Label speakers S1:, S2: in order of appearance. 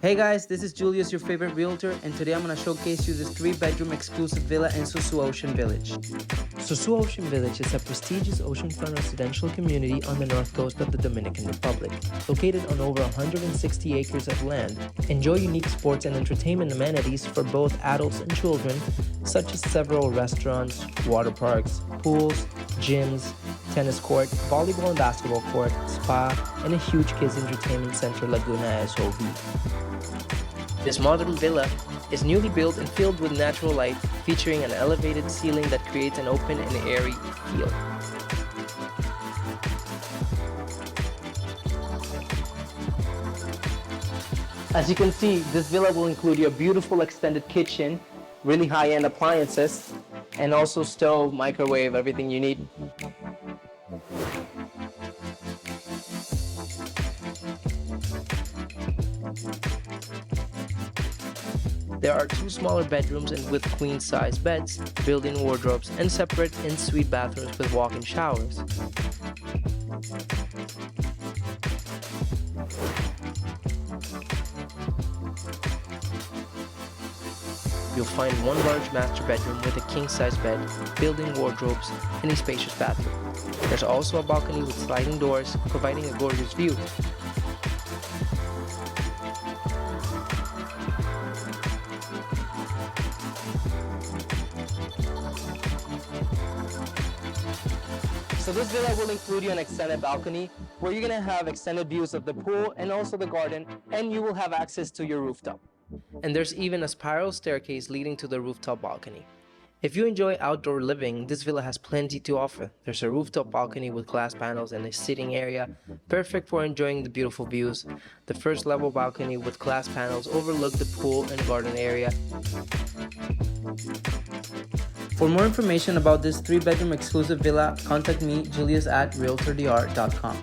S1: Hey guys, this is Julius, your favorite realtor, and today I'm going to showcase you this 3-bedroom exclusive villa in Sosua Ocean Village. Sosua Ocean Village is a prestigious oceanfront residential community on the north coast of the Dominican Republic. Located on over 160 acres of land, enjoy unique sports and entertainment amenities for both adults and children, such as several restaurants, water parks, pools, gyms, tennis court, volleyball and basketball court, spa, and a huge kids entertainment center, Laguna SOV. This modern villa is newly built and filled with natural light, featuring an elevated ceiling that creates an open and airy feel. As you can see, this villa will include your beautiful extended kitchen, really high-end appliances, and also stove, microwave, everything you need. There are 2 smaller bedrooms and with queen-size beds, built-in wardrobes, and separate ensuite bathrooms with walk-in showers. You'll find 1 large master bedroom with a king-size bed, built-in wardrobes, and a spacious bathroom. There's also a balcony with sliding doors, providing a gorgeous view. So this villa will include you an extended balcony where you're going to have extended views of the pool and also the garden, and you will have access to your rooftop. And there's even a spiral staircase leading to the rooftop balcony. If you enjoy outdoor living, this villa has plenty to offer. There's a rooftop balcony with glass panels and a sitting area, perfect for enjoying the beautiful views. The first level balcony with glass panels overlook the pool and garden area. For more information about this 3-bedroom exclusive villa, contact me, Julius at realtordr.com.